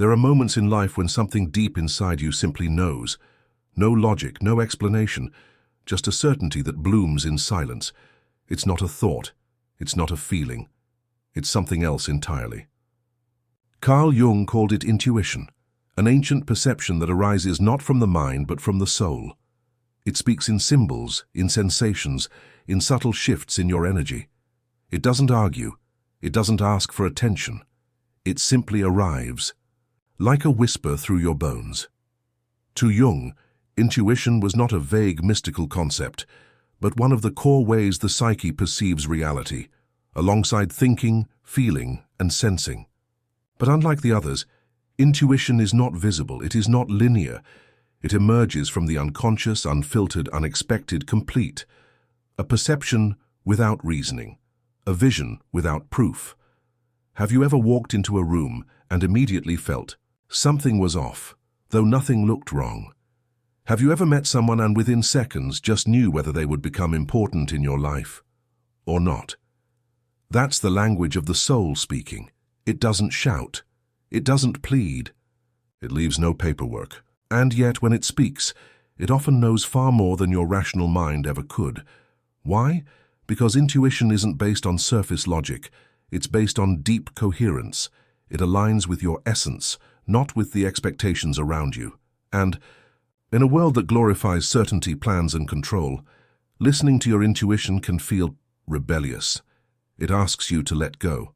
There are moments in life when something deep inside you simply knows. No logic, no explanation, just a certainty that blooms in silence. It's not a thought, it's not a feeling, it's something else entirely. Carl Jung called it intuition, an ancient perception that arises not from the mind but from the soul. It speaks in symbols, in sensations, in subtle shifts in your energy. It doesn't argue, it doesn't ask for attention. It simply arrives, like a whisper through your bones. To Jung, intuition was not a vague mystical concept, but one of the core ways the psyche perceives reality, alongside thinking, feeling, and sensing. But unlike the others, intuition is not visible, it is not linear. It emerges from the unconscious, unfiltered, unexpected, complete. A perception without reasoning, a vision without proof. Have you ever walked into a room and immediately felt something was off, though nothing looked wrong? Have you ever met someone and within seconds just knew whether they would become important in your life or not? That's the language of the soul speaking. It doesn't shout. It doesn't plead. It leaves no paperwork. And yet, when it speaks, it often knows far more than your rational mind ever could. Why? Because intuition isn't based on surface logic. It's based on deep coherence. It aligns with your essence, not with the expectations around you. And, in a world that glorifies certainty, plans, and control, listening to your intuition can feel rebellious. It asks you to let go,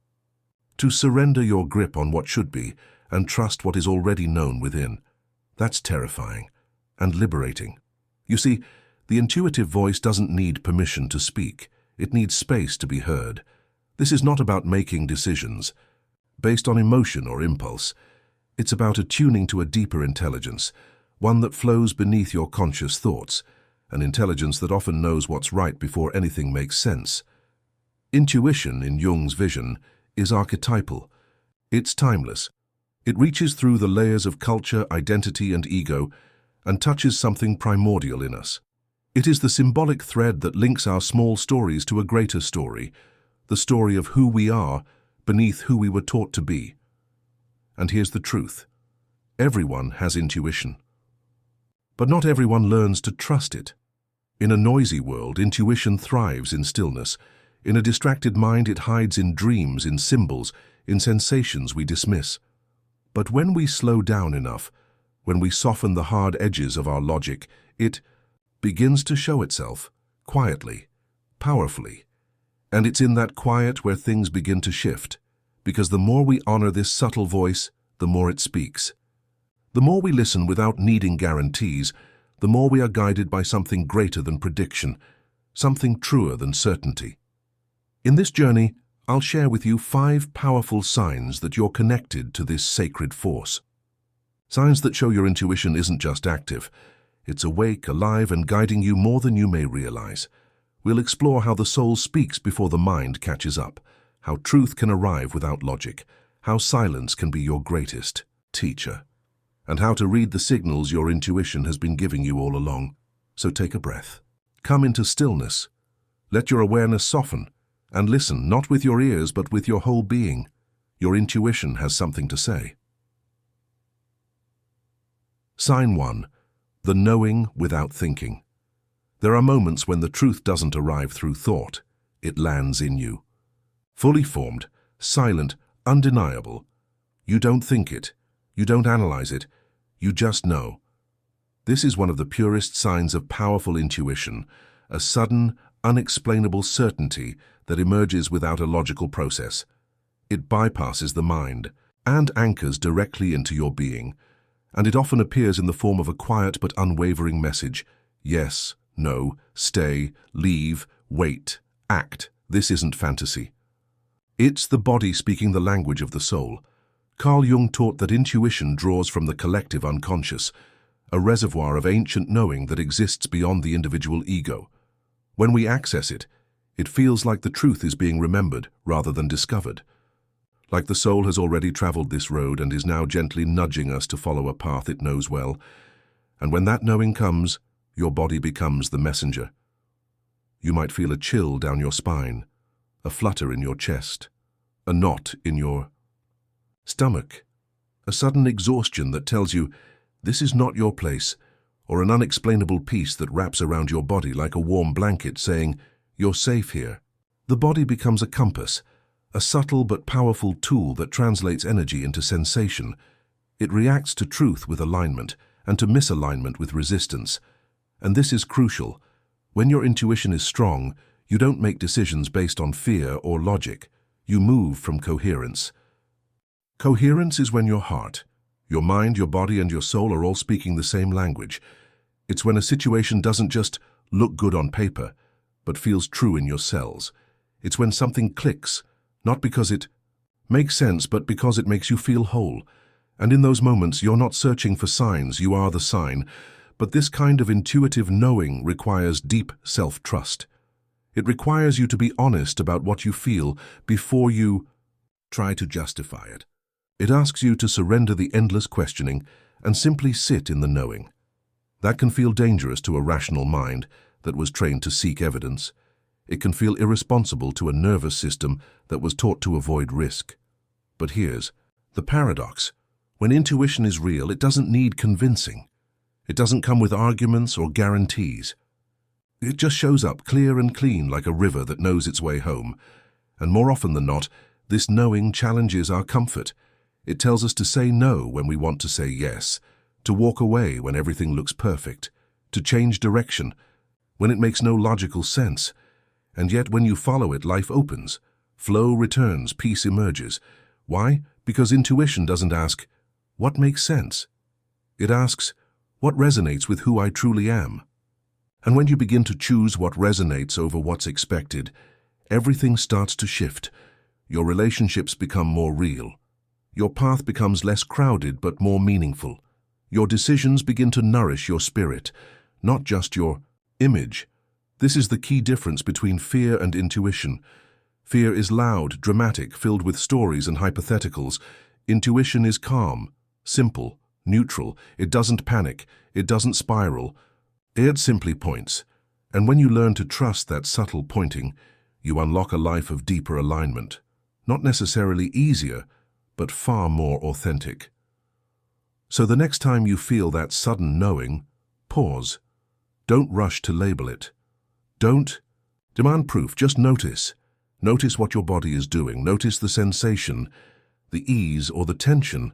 to surrender your grip on what should be and trust what is already known within. That's terrifying and liberating. You see, the intuitive voice doesn't need permission to speak. It needs space to be heard. This is not about making decisions based on emotion or impulse. It's about attuning to a deeper intelligence, one that flows beneath your conscious thoughts, an intelligence that often knows what's right before anything makes sense. Intuition, in Jung's vision, is archetypal. It's timeless. It reaches through the layers of culture, identity, and ego and touches something primordial in us. It is the symbolic thread that links our small stories to a greater story, the story of who we are beneath who we were taught to be. And here's the truth. Everyone has intuition. But not everyone learns to trust it. In a noisy world, intuition thrives in stillness. In a distracted mind, it hides in dreams, in symbols, in sensations we dismiss. But when we slow down enough, when we soften the hard edges of our logic, it begins to show itself, quietly, powerfully. And it's in that quiet where things begin to shift, because the more we honor this subtle voice, the more it speaks. The more we listen without needing guarantees, the more we are guided by something greater than prediction, something truer than certainty. In this journey, I'll share with you 5 powerful signs that you're connected to this sacred force. Signs that show your intuition isn't just active. It's awake, alive, and guiding you more than you may realize. We'll explore how the soul speaks before the mind catches up, how truth can arrive without logic, how silence can be your greatest teacher, and how to read the signals your intuition has been giving you all along. So take a breath. Come into stillness. Let your awareness soften. And listen, not with your ears, but with your whole being. Your intuition has something to say. Sign 1. The knowing without thinking. There are moments when the truth doesn't arrive through thought. It lands in you. Fully formed, silent, undeniable. You don't think it. You don't analyze it. You just know. This is one of the purest signs of powerful intuition, a sudden, unexplainable certainty that emerges without a logical process. It bypasses the mind and anchors directly into your being, and it often appears in the form of a quiet but unwavering message. Yes, no, stay, leave, wait, act. This isn't fantasy. It's the body speaking the language of the soul. Carl Jung taught that intuition draws from the collective unconscious, a reservoir of ancient knowing that exists beyond the individual ego. When we access it, it feels like the truth is being remembered rather than discovered. Like the soul has already traveled this road and is now gently nudging us to follow a path it knows well. And when that knowing comes, your body becomes the messenger. You might feel a chill down your spine, a flutter in your chest, a knot in your stomach, a sudden exhaustion that tells you this is not your place, or an unexplainable peace that wraps around your body like a warm blanket saying, you're safe here. The body becomes a compass, a subtle but powerful tool that translates energy into sensation. It reacts to truth with alignment and to misalignment with resistance. And this is crucial. When your intuition is strong, you don't make decisions based on fear or logic. You move from coherence. Coherence is when your heart, your mind, your body, and your soul are all speaking the same language. It's when a situation doesn't just look good on paper, but feels true in your cells. It's when something clicks, not because it makes sense, but because it makes you feel whole. And in those moments, you're not searching for signs, you are the sign. But this kind of intuitive knowing requires deep self-trust. It requires you to be honest about what you feel before you try to justify it. It asks you to surrender the endless questioning and simply sit in the knowing. That can feel dangerous to a rational mind that was trained to seek evidence. It can feel irresponsible to a nervous system that was taught to avoid risk. But here's the paradox. When intuition is real, it doesn't need convincing. It doesn't come with arguments or guarantees. It just shows up clear and clean like a river that knows its way home. And more often than not, this knowing challenges our comfort. It tells us to say no when we want to say yes, to walk away when everything looks perfect, to change direction when it makes no logical sense. And yet when you follow it, life opens. Flow returns, peace emerges. Why? Because intuition doesn't ask, what makes sense? It asks, what resonates with who I truly am? And when you begin to choose what resonates over what's expected, everything starts to shift. Your relationships become more real. Your path becomes less crowded but more meaningful. Your decisions begin to nourish your spirit, not just your image. This is the key difference between fear and intuition. Fear is loud, dramatic, filled with stories and hypotheticals. Intuition is calm, simple, neutral. It doesn't panic. It doesn't spiral. It simply points. And when you learn to trust that subtle pointing, you unlock a life of deeper alignment. Not necessarily easier, but far more authentic. So the next time you feel that sudden knowing, pause. Don't rush to label it. Don't demand proof, just notice. Notice what your body is doing. Notice the sensation, the ease or the tension,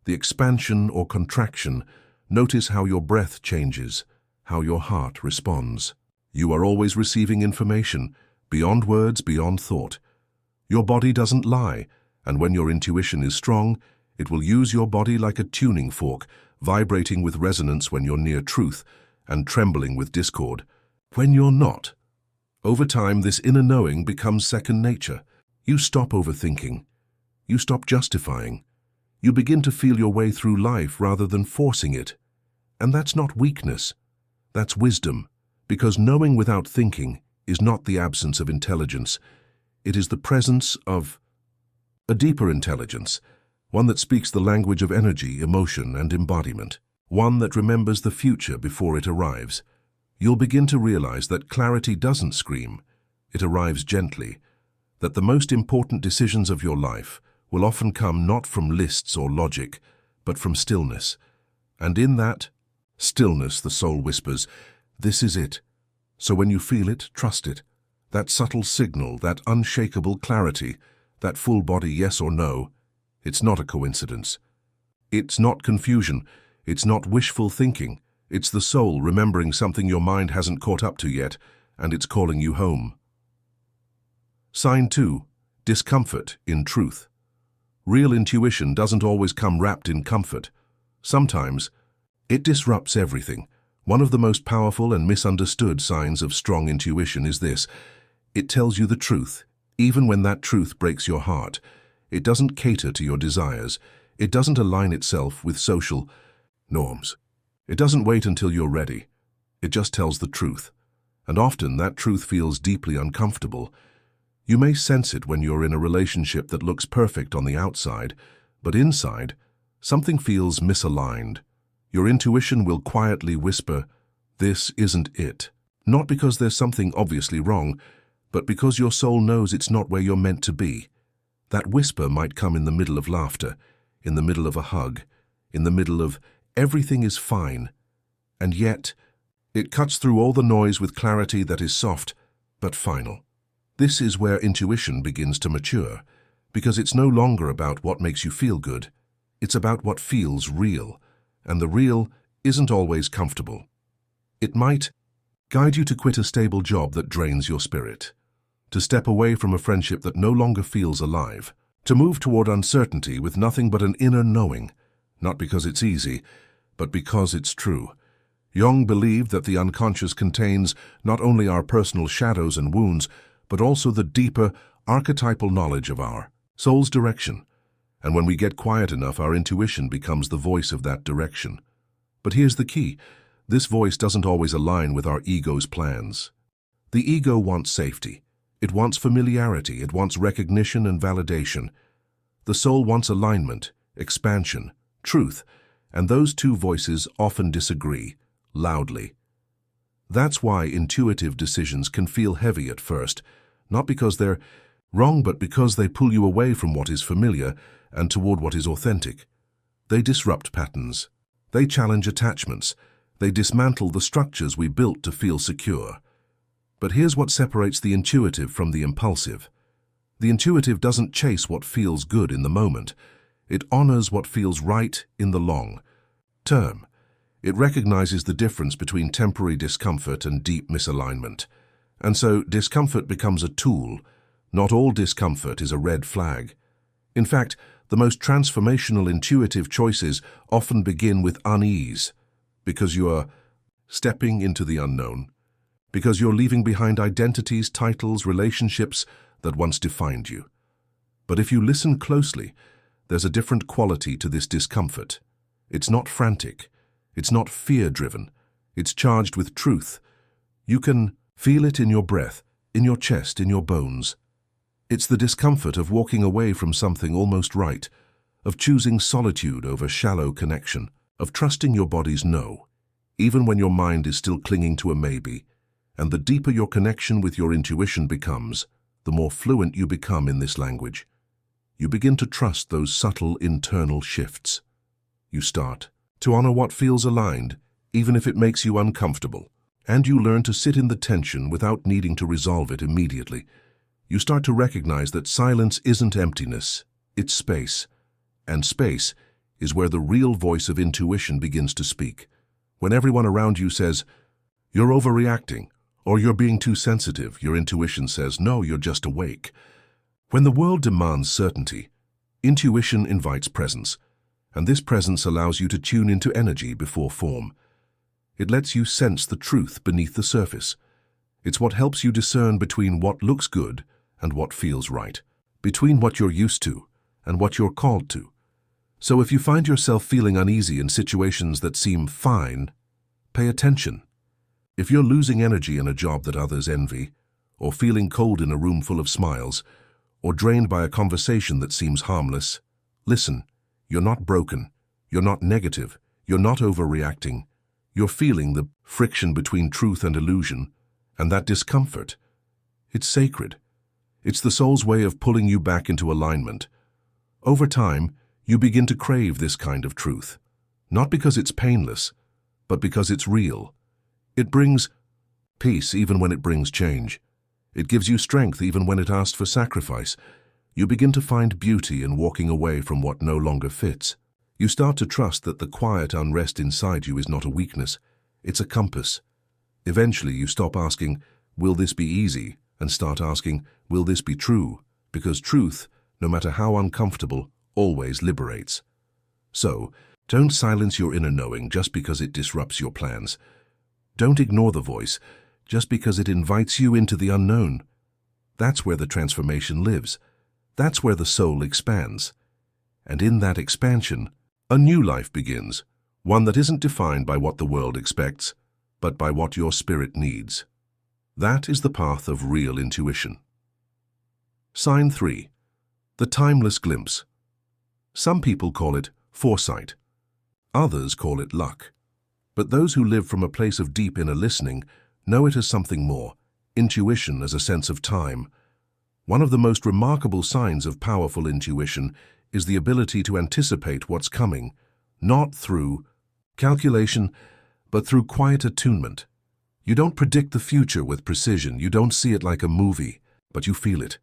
the expansion or contraction. Notice how your breath changes, how your heart responds. You are always receiving information, beyond words, beyond thought. Your body doesn't lie, and when your intuition is strong, it will use your body like a tuning fork, vibrating with resonance when you're near truth and trembling with discord when you're not. Over time, this inner knowing becomes second nature. You stop overthinking. You stop justifying. You begin to feel your way through life rather than forcing it. And that's not weakness. That's wisdom, because knowing without thinking is not the absence of intelligence. It is the presence of a deeper intelligence, one that speaks the language of energy, emotion, and embodiment, one that remembers the future before it arrives. You'll begin to realize that clarity doesn't scream, it arrives gently, that the most important decisions of your life will often come not from lists or logic, but from stillness. And in that stillness, the soul whispers, this is it. So when you feel it, trust it. That subtle signal, that unshakable clarity, that full body yes or no, it's not a coincidence. It's not confusion. It's not wishful thinking. It's the soul remembering something your mind hasn't caught up to yet, and it's calling you home. Sign 2. Discomfort in truth. Real intuition doesn't always come wrapped in comfort. Sometimes, it disrupts everything. One of the most powerful and misunderstood signs of strong intuition is this. It tells you the truth, even when that truth breaks your heart. It doesn't cater to your desires. It doesn't align itself with social norms. It doesn't wait until you're ready. It just tells the truth. And often that truth feels deeply uncomfortable. You may sense it when you're in a relationship that looks perfect on the outside, but inside, something feels misaligned. Your intuition will quietly whisper, this isn't it. Not because there's something obviously wrong, but because your soul knows it's not where you're meant to be. That whisper might come in the middle of laughter, in the middle of a hug, in the middle of everything is fine, and yet it cuts through all the noise with clarity that is soft but final. This is where intuition begins to mature, because it's no longer about what makes you feel good. It's about what feels real, and the real isn't always comfortable. It might guide you to quit a stable job that drains your spirit, to step away from a friendship that no longer feels alive, to move toward uncertainty with nothing but an inner knowing, not because it's easy, but because it's true. Jung believed that the unconscious contains not only our personal shadows and wounds, but also the deeper, archetypal knowledge of our soul's direction. And when we get quiet enough, our intuition becomes the voice of that direction. But here's the key. This voice doesn't always align with our ego's plans. The ego wants safety. It wants familiarity. It wants recognition and validation. The soul wants alignment, expansion, truth, and those two voices often disagree, loudly. That's why intuitive decisions can feel heavy at first, not because they're wrong, but because they pull you away from what is familiar and toward what is authentic. They disrupt patterns. They challenge attachments. They dismantle the structures we built to feel secure. But here's what separates the intuitive from the impulsive. The intuitive doesn't chase what feels good in the moment. It honors what feels right in the long term. It recognizes the difference between temporary discomfort and deep misalignment. And so discomfort becomes a tool. Not all discomfort is a red flag. In fact, the most transformational intuitive choices often begin with unease, because you are stepping into the unknown, because you're leaving behind identities, titles, relationships that once defined you. But if you listen closely, there's a different quality to this discomfort. It's not frantic. It's not fear-driven. It's charged with truth. You can feel it in your breath, in your chest, in your bones. It's the discomfort of walking away from something almost right, of choosing solitude over shallow connection, of trusting your body's no, even when your mind is still clinging to a maybe. And the deeper your connection with your intuition becomes, the more fluent you become in this language. You begin to trust those subtle internal shifts. You start to honor what feels aligned, even if it makes you uncomfortable. And you learn to sit in the tension without needing to resolve it immediately. You start to recognize that silence isn't emptiness, it's space. And space is where the real voice of intuition begins to speak. When everyone around you says, "You're overreacting," or "You're being too sensitive," your intuition says, "No, you're just awake." When the world demands certainty, intuition invites presence, and this presence allows you to tune into energy before form. It lets you sense the truth beneath the surface. It's what helps you discern between what looks good and what feels right, between what you're used to and what you're called to. So if you find yourself feeling uneasy in situations that seem fine, pay attention. If you're losing energy in a job that others envy, or feeling cold in a room full of smiles, or drained by a conversation that seems harmless, listen. You're not broken. You're not negative. You're not overreacting. You're feeling the friction between truth and illusion, and that discomfort. It's sacred. It's the soul's way of pulling you back into alignment. Over time, you begin to crave this kind of truth, not because it's painless, but because it's real. It brings peace even when it brings change. It gives you strength even when it asks for sacrifice. You begin to find beauty in walking away from what no longer fits. You start to trust that the quiet unrest inside you is not a weakness, it's a compass. Eventually you stop asking, "Will this be easy?" and start asking, "Will this be true?" Because truth, no matter how uncomfortable, always liberates. So, don't silence your inner knowing just because it disrupts your plans. Don't ignore the voice just because it invites you into the unknown. That's where the transformation lives. That's where the soul expands. And in that expansion, a new life begins, one that isn't defined by what the world expects, but by what your spirit needs. That is the path of real intuition. Sign 3. The timeless glimpse. Some people call it foresight. Others call it luck. But those who live from a place of deep inner listening know it as something more, intuition as a sense of time. One of the most remarkable signs of powerful intuition is the ability to anticipate what's coming, not through calculation, but through quiet attunement. You don't predict the future with precision. You don't see it like a movie, but you feel it,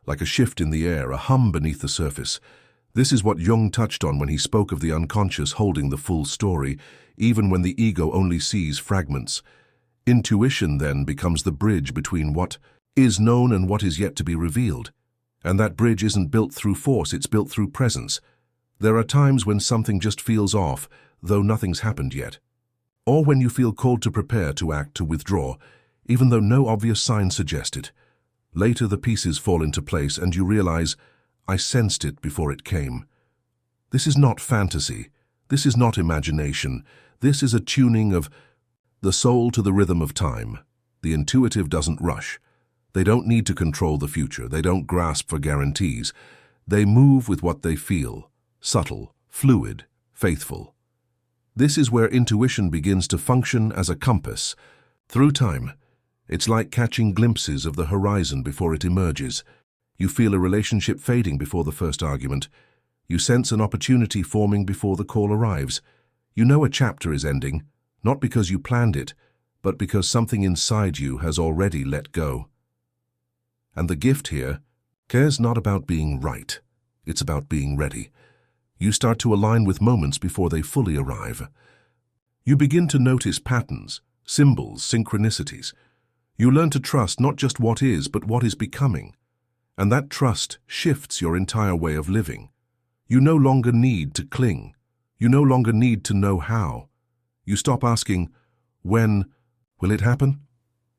like a shift in the air, a hum beneath the surface. This is what Jung touched on when he spoke of the unconscious holding the full story, even when the ego only sees fragments. Intuition then becomes the bridge between what is known and what is yet to be revealed. And that bridge isn't built through force, it's built through presence. There are times when something just feels off, though nothing's happened yet. Or when you feel called to prepare, to act, to withdraw, even though no obvious sign suggests it. Later the pieces fall into place and you realize, I sensed it before it came. This is not fantasy. This is not imagination. This is a tuning of the soul to the rhythm of time. The intuitive doesn't rush. They don't need to control the future. They don't grasp for guarantees. They move with what they feel, subtle, fluid, faithful. This is where intuition begins to function as a compass. Through time, it's like catching glimpses of the horizon before it emerges. You feel a relationship fading before the first argument. You sense an opportunity forming before the call arrives. You know a chapter is ending, not because you planned it, but because something inside you has already let go. And the gift here cares not about being right. It's about being ready. You start to align with moments before they fully arrive. You begin to notice patterns, symbols, synchronicities. You learn to trust not just what is, but what is becoming. And that trust shifts your entire way of living. You no longer need to cling. You no longer need to know how. You stop asking, when will it happen?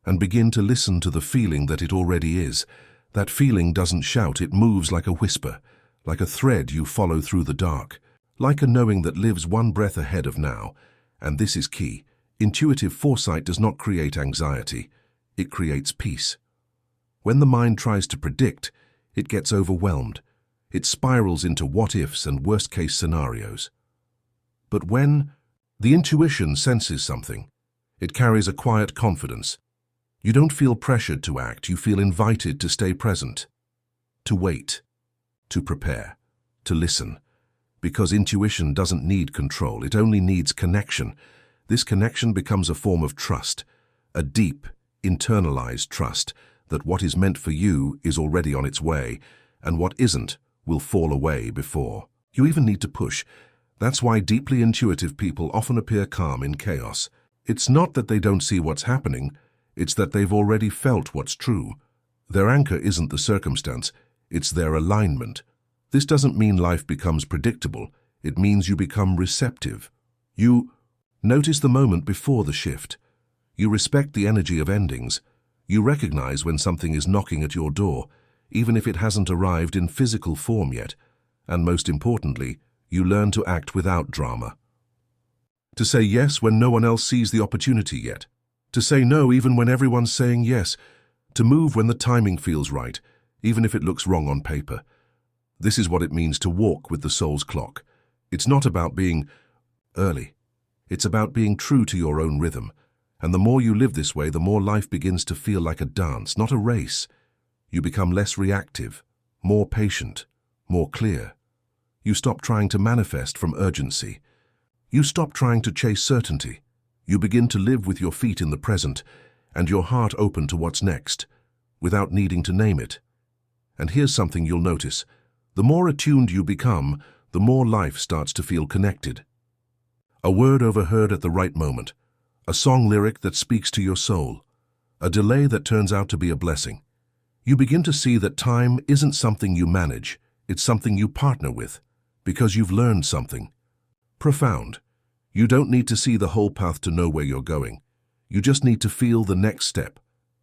And begin to listen to the feeling that it already is. That feeling doesn't shout, it moves like a whisper, like a thread you follow through the dark, like a knowing that lives one breath ahead of now. And this is key. Intuitive foresight does not create anxiety. It creates peace. When the mind tries to predict, it gets overwhelmed. It spirals into what-ifs and worst-case scenarios. But when the intuition senses something, it carries a quiet confidence. You don't feel pressured to act, you feel invited to stay present, to wait, to prepare, to listen. Because intuition doesn't need control, it only needs connection. This connection becomes a form of trust, a deep, internalized trust that what is meant for you is already on its way, and what isn't will fall away before you even need to push. That's why deeply intuitive people often appear calm in chaos. It's not that they don't see what's happening, it's that they've already felt what's true. Their anchor isn't the circumstance, it's their alignment. This doesn't mean life becomes predictable, it means you become receptive. You notice the moment before the shift. You respect the energy of endings. You recognize when something is knocking at your door, even if it hasn't arrived in physical form yet. And most importantly, you learn to act without drama. To say yes when no one else sees the opportunity yet. To say no even when everyone's saying yes. To move when the timing feels right, even if it looks wrong on paper. This is what it means to walk with the soul's clock. It's not about being early. It's about being true to your own rhythm. And the more you live this way, the more life begins to feel like a dance, not a race. You become less reactive, more patient, more clear. You stop trying to manifest from urgency. You stop trying to chase certainty. You begin to live with your feet in the present and your heart open to what's next, without needing to name it. And here's something you'll notice. The more attuned you become, the more life starts to feel connected. A word overheard at the right moment. A song lyric that speaks to your soul. A delay that turns out to be a blessing. You begin to see that time isn't something you manage, it's something you partner with, because you've learned something profound. You don't need to see the whole path to know where you're going. You just need to feel the next step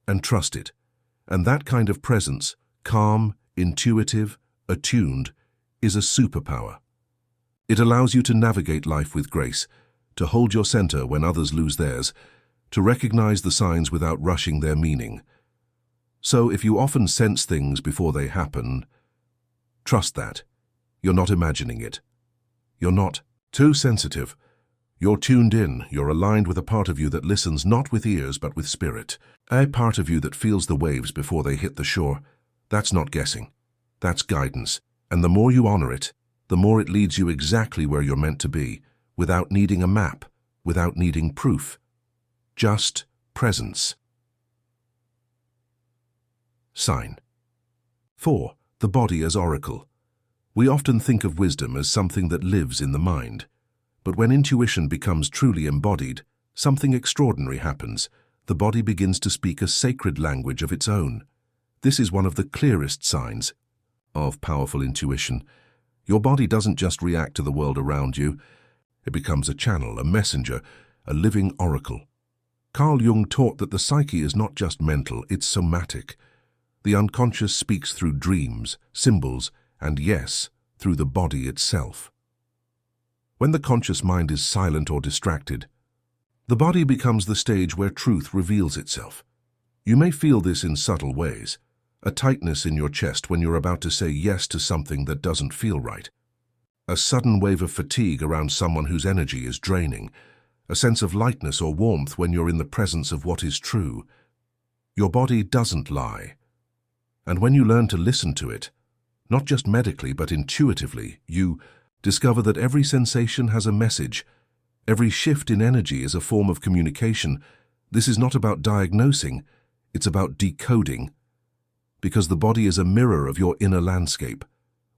and trust it. And that kind of presence, calm, intuitive, attuned, is a superpower. It allows you to navigate life with grace, to hold your center when others lose theirs, to recognize the signs without rushing their meaning. So if you often sense things before they happen, trust that. You're not imagining it. You're not too sensitive. You're tuned in, you're aligned with a part of you that listens not with ears but with spirit. A part of you that feels the waves before they hit the shore. That's not guessing. That's guidance. And the more you honor it, the more it leads you exactly where you're meant to be, without needing a map, without needing proof. Just presence. Sign. 4. The body as oracle. We often think of wisdom as something that lives in the mind. But when intuition becomes truly embodied, something extraordinary happens. The body begins to speak a sacred language of its own. This is one of the clearest signs of powerful intuition. Your body doesn't just react to the world around you. It becomes a channel, a messenger, a living oracle. Carl Jung taught that the psyche is not just mental, it's somatic. The unconscious speaks through dreams, symbols, and yes, through the body itself. When the conscious mind is silent or distracted, the body becomes the stage where truth reveals itself. You may feel this in subtle ways. A tightness in your chest when you're about to say yes to something that doesn't feel right. A sudden wave of fatigue around someone whose energy is draining. A sense of lightness or warmth when you're in the presence of what is true. Your body doesn't lie. And when you learn to listen to it, not just medically but intuitively, you discover that every sensation has a message. Every shift in energy is a form of communication. This is not about diagnosing, it's about decoding. Because the body is a mirror of your inner landscape.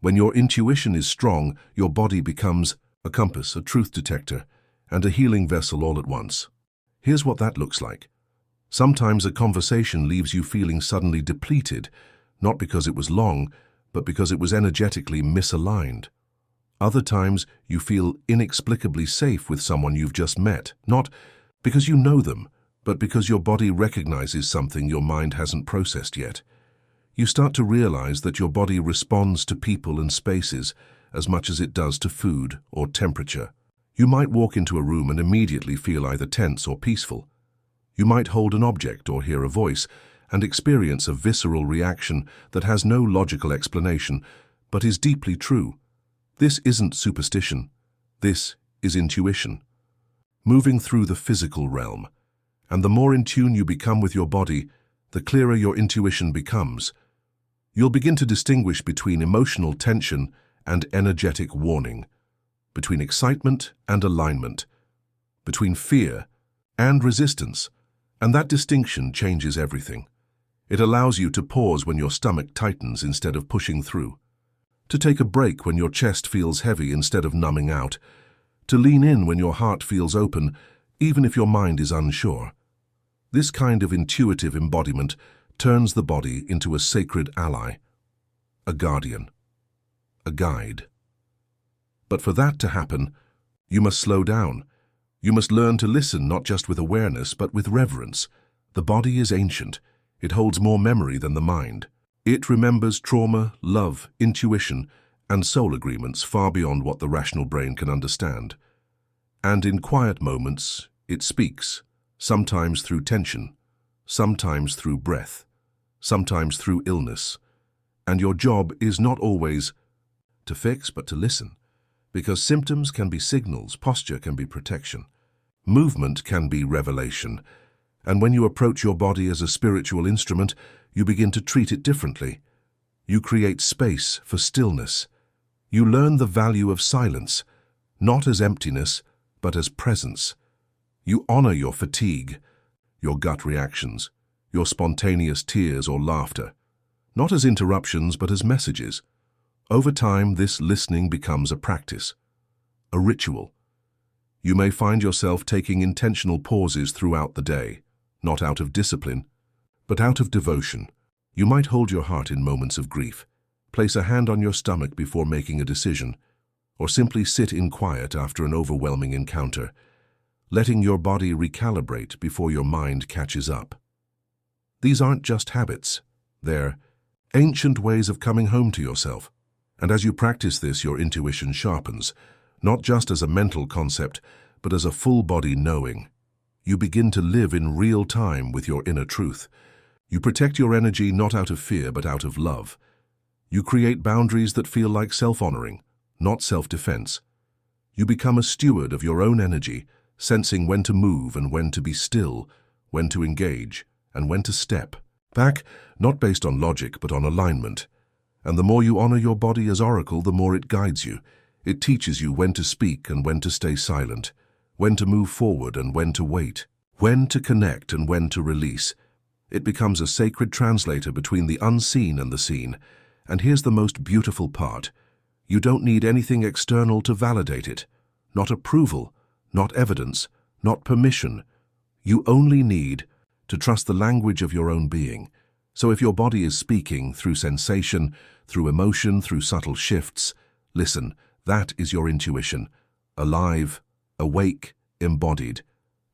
When your intuition is strong, your body becomes a compass, a truth detector, and a healing vessel all at once. Here's what that looks like. Sometimes a conversation leaves you feeling suddenly depleted, not because it was long, but because it was energetically misaligned. Other times, you feel inexplicably safe with someone you've just met, not because you know them, but because your body recognizes something your mind hasn't processed yet. You start to realize that your body responds to people and spaces as much as it does to food or temperature. You might walk into a room and immediately feel either tense or peaceful. You might hold an object or hear a voice and experience a visceral reaction that has no logical explanation, but is deeply true. This isn't superstition. This is intuition. Moving through the physical realm. And the more in tune you become with your body, the clearer your intuition becomes. You'll begin to distinguish between emotional tension and energetic warning, between excitement and alignment, between fear and resistance, and that distinction changes everything. It allows you to pause when your stomach tightens instead of pushing through, to take a break when your chest feels heavy instead of numbing out, to lean in when your heart feels open, even if your mind is unsure. This kind of intuitive embodiment turns the body into a sacred ally, a guardian, a guide. But for that to happen, you must slow down. You must learn to listen not just with awareness, but with reverence. The body is ancient. It holds more memory than the mind. It remembers trauma, love, intuition, and soul agreements far beyond what the rational brain can understand. And in quiet moments, it speaks, sometimes through tension, sometimes through breath, sometimes through illness. And your job is not always to fix, but to listen. Because symptoms can be signals, posture can be protection, movement can be revelation. And when you approach your body as a spiritual instrument, you begin to treat it differently. You create space for stillness. You learn the value of silence, not as emptiness, but as presence. You honor your fatigue, your gut reactions, your spontaneous tears or laughter, not as interruptions, but as messages. Over time, this listening becomes a practice, a ritual. You may find yourself taking intentional pauses throughout the day, not out of discipline, but out of devotion. You might hold your heart in moments of grief, place a hand on your stomach before making a decision, or simply sit in quiet after an overwhelming encounter, letting your body recalibrate before your mind catches up. These aren't just habits, they're ancient ways of coming home to yourself. And as you practice this, your intuition sharpens, not just as a mental concept, but as a full-body knowing. You begin to live in real time with your inner truth. You protect your energy not out of fear, but out of love. You create boundaries that feel like self-honoring, not self-defense. You become a steward of your own energy, sensing when to move and when to be still, when to engage, and when to step back, not based on logic, but on alignment. And the more you honor your body as oracle, the more it guides you. It teaches you when to speak and when to stay silent, when to move forward and when to wait, when to connect and when to release. It becomes a sacred translator between the unseen and the seen. And here's the most beautiful part. You don't need anything external to validate it. Not approval, not evidence, not permission. You only need to trust the language of your own being. So if your body is speaking through sensation, through emotion, through subtle shifts, listen, that is your intuition. Alive, awake, embodied.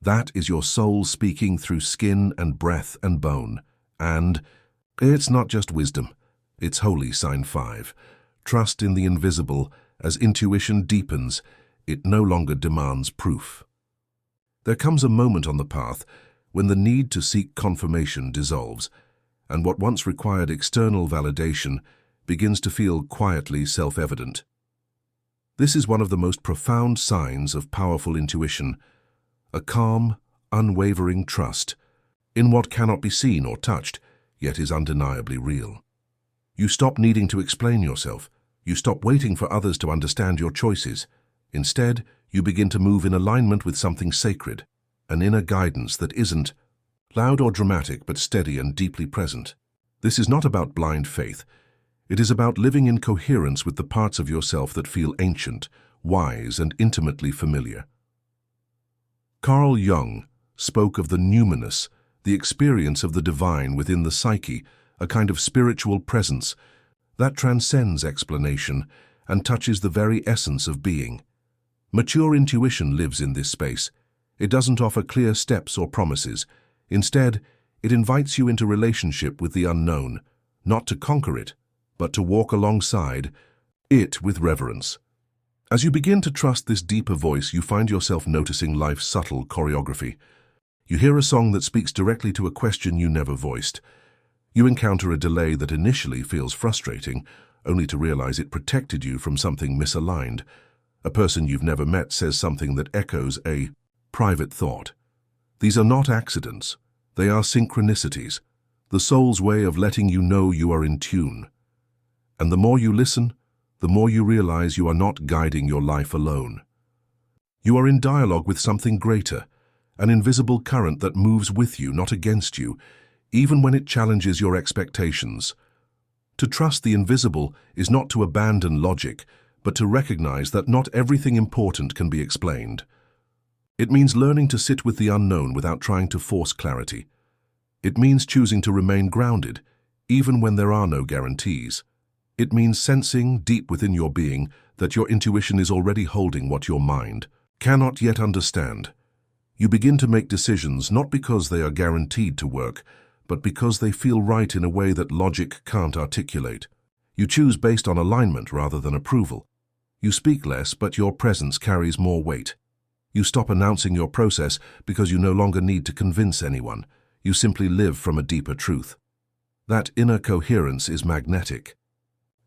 That is your soul speaking through skin and breath and bone. And it's not just wisdom. It's holy sign 5. Trust in the invisible. As intuition deepens, it no longer demands proof. There comes a moment on the path when the need to seek confirmation dissolves, and what once required external validation begins to feel quietly self-evident. This is one of the most profound signs of powerful intuition, a calm, unwavering trust in what cannot be seen or touched, yet is undeniably real. You stop needing to explain yourself. You stop waiting for others to understand your choices. Instead, you begin to move in alignment with something sacred, an inner guidance that isn't loud or dramatic but steady and deeply present. This is not about blind faith. It is about living in coherence with the parts of yourself that feel ancient, wise, and intimately familiar. Carl Jung spoke of the numinous, the experience of the divine within the psyche, a kind of spiritual presence that transcends explanation and touches the very essence of being. Mature intuition lives in this space. It doesn't offer clear steps or promises. Instead, it invites you into relationship with the unknown, not to conquer it, but to walk alongside it with reverence. As you begin to trust this deeper voice, you find yourself noticing life's subtle choreography. You hear a song that speaks directly to a question you never voiced. You encounter a delay that initially feels frustrating, only to realize it protected you from something misaligned. A person you've never met says something that echoes a private thought. These are not accidents. They are synchronicities, the soul's way of letting you know you are in tune. And the more you listen, the more you realize you are not guiding your life alone. You are in dialogue with something greater, an invisible current that moves with you, not against you, even when it challenges your expectations. To trust the invisible is not to abandon logic, but to recognize that not everything important can be explained. It means learning to sit with the unknown without trying to force clarity. It means choosing to remain grounded, even when there are no guarantees. It means sensing deep within your being that your intuition is already holding what your mind cannot yet understand. You begin to make decisions not because they are guaranteed to work, but because they feel right in a way that logic can't articulate. You choose based on alignment rather than approval. You speak less, but your presence carries more weight. You stop announcing your process because you no longer need to convince anyone. You simply live from a deeper truth. That inner coherence is magnetic.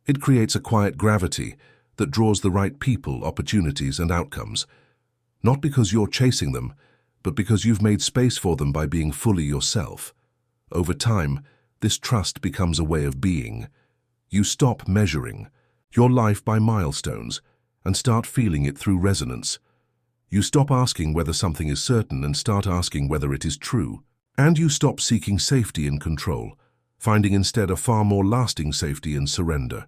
It creates a quiet gravity that draws the right people, opportunities, and outcomes. Not because you're chasing them, but because you've made space for them by being fully yourself. Over time, this trust becomes a way of being. You stop measuring your life by milestones and start feeling it through resonance. You stop asking whether something is certain and start asking whether it is true. And you stop seeking safety in control, finding instead a far more lasting safety in surrender.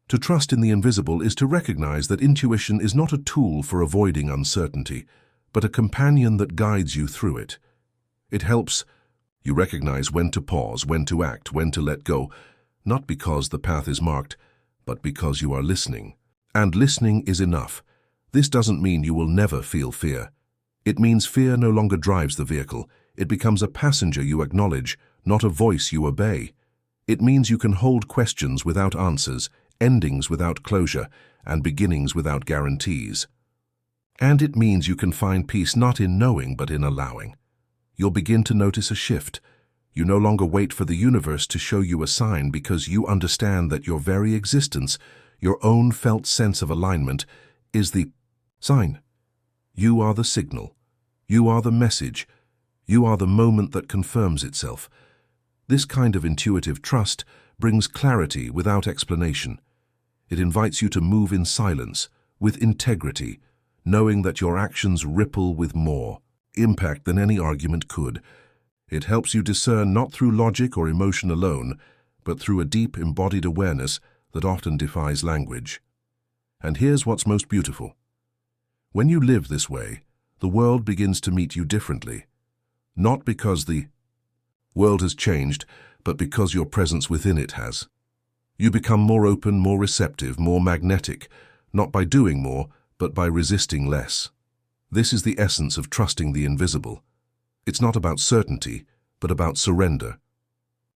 To trust in the invisible is to recognize that intuition is not a tool for avoiding uncertainty, but a companion that guides you through it. It helps you recognize when to pause, when to act, when to let go, not because the path is marked, but because you are listening. And listening is enough. This doesn't mean you will never feel fear. It means fear no longer drives the vehicle. It becomes a passenger you acknowledge, not a voice you obey. It means you can hold questions without answers, endings without closure, and beginnings without guarantees. And it means you can find peace not in knowing but in allowing. You'll begin to notice a shift. You no longer wait for the universe to show you a sign because you understand that your very existence, your own felt sense of alignment, is the sign. You are the signal. You are the message. You are the moment that confirms itself. This kind of intuitive trust brings clarity without explanation. It invites you to move in silence, with integrity, knowing that your actions ripple with more impact than any argument could. It helps you discern not through logic or emotion alone, but through a deep embodied awareness that often defies language. And here's what's most beautiful. When you live this way, the world begins to meet you differently. Not because the world has changed, but because your presence within it has. You become more open, more receptive, more magnetic, not by doing more, but by resisting less. This is the essence of trusting the invisible. It's not about certainty, but about surrender.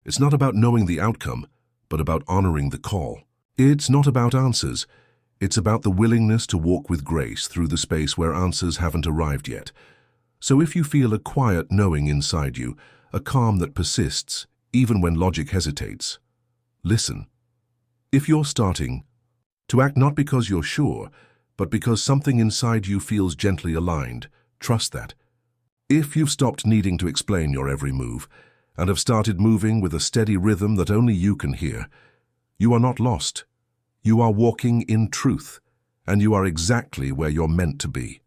It's not about knowing the outcome, but about honoring the call. It's not about answers. It's about the willingness to walk with grace through the space where answers haven't arrived yet. So if you feel a quiet knowing inside you, a calm that persists, even when logic hesitates, listen. If you're starting to act not because you're sure, but because something inside you feels gently aligned, trust that. If you've stopped needing to explain your every move and have started moving with a steady rhythm that only you can hear, you are not lost. You are walking in truth, and you are exactly where you're meant to be.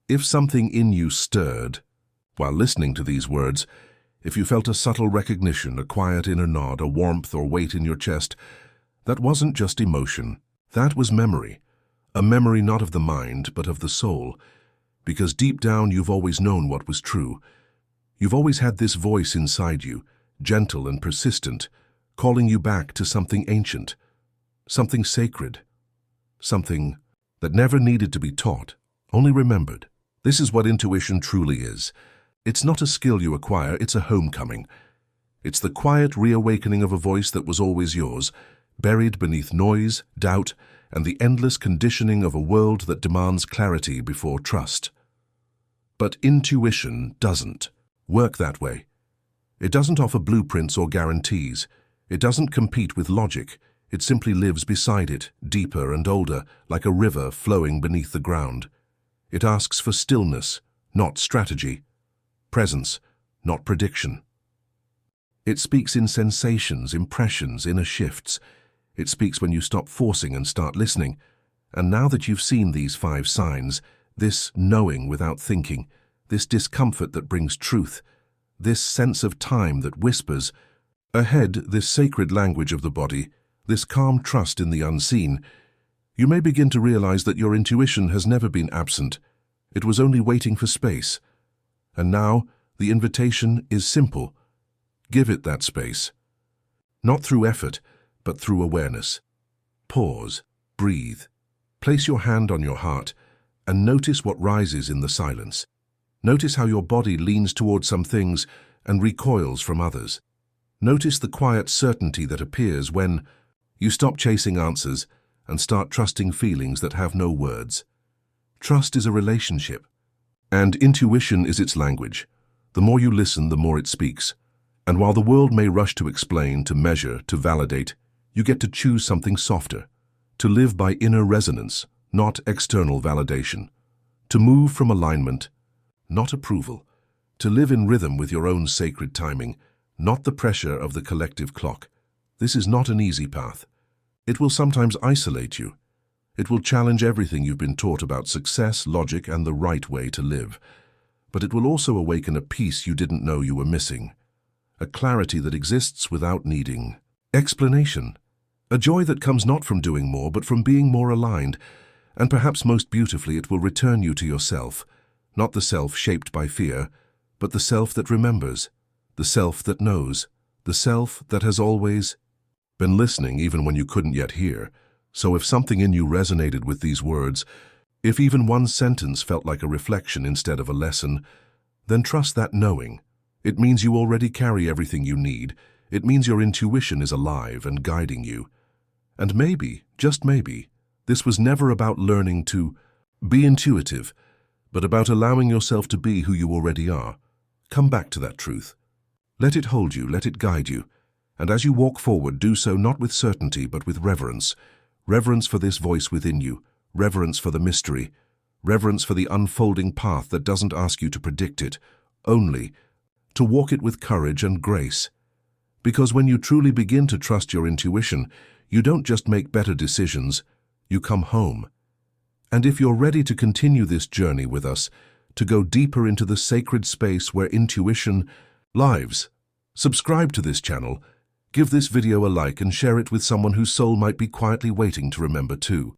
If something in you stirred while listening to these words, if you felt a subtle recognition, a quiet inner nod, a warmth or weight in your chest, that wasn't just emotion, that was memory. A memory not of the mind, but of the soul. Because deep down you've always known what was true. You've always had this voice inside you, gentle and persistent, calling you back to something ancient, something sacred, something that never needed to be taught, only remembered. This is what intuition truly is. It's not a skill you acquire, it's a homecoming. It's the quiet reawakening of a voice that was always yours, buried beneath noise, doubt, and the endless conditioning of a world that demands clarity before trust. But intuition doesn't work that way. It doesn't offer blueprints or guarantees. It doesn't compete with logic. It simply lives beside it, deeper and older, like a river flowing beneath the ground. It asks for stillness, not strategy. Presence, not prediction. It speaks in sensations, impressions, inner shifts. It speaks when you stop forcing and start listening. And now that you've seen these 5 signs, this knowing without thinking, this discomfort that brings truth, this sense of time that whispers, ahead this sacred language of the body, this calm trust in the unseen, you may begin to realize that your intuition has never been absent. It was only waiting for space. And now, the invitation is simple. Give it that space. Not through effort, but through awareness. Pause, breathe, place your hand on your heart, and notice what rises in the silence. Notice how your body leans towards some things and recoils from others. Notice the quiet certainty that appears when you stop chasing answers and start trusting feelings that have no words. Trust is a relationship, and intuition is its language. The more you listen, the more it speaks. And while the world may rush to explain, to measure, to validate, you get to choose something softer, to live by inner resonance, not external validation, to move from alignment, not approval, to live in rhythm with your own sacred timing, not the pressure of the collective clock. This is not an easy path. It will sometimes isolate you. It will challenge everything you've been taught about success, logic, and the right way to live. But it will also awaken a peace you didn't know you were missing, a clarity that exists without needing explanation, a joy that comes not from doing more, but from being more aligned. And perhaps most beautifully, it will return you to yourself, not the self shaped by fear, but the self that remembers, the self that knows, the self that has always been listening even when you couldn't yet hear. So if something in you resonated with these words, if even one sentence felt like a reflection instead of a lesson, then trust that knowing. It means you already carry everything you need. It means your intuition is alive and guiding you. And maybe, just maybe, this was never about learning to be intuitive, but about allowing yourself to be who you already are. Come back to that truth. Let it hold you, let it guide you. And as you walk forward, do so not with certainty, but with reverence. Reverence for this voice within you, reverence for the mystery, reverence for the unfolding path that doesn't ask you to predict it, only to walk it with courage and grace. Because when you truly begin to trust your intuition, you don't just make better decisions, you come home. And if you're ready to continue this journey with us, to go deeper into the sacred space where intuition lives, subscribe to this channel, give this video a like and share it with someone whose soul might be quietly waiting to remember too.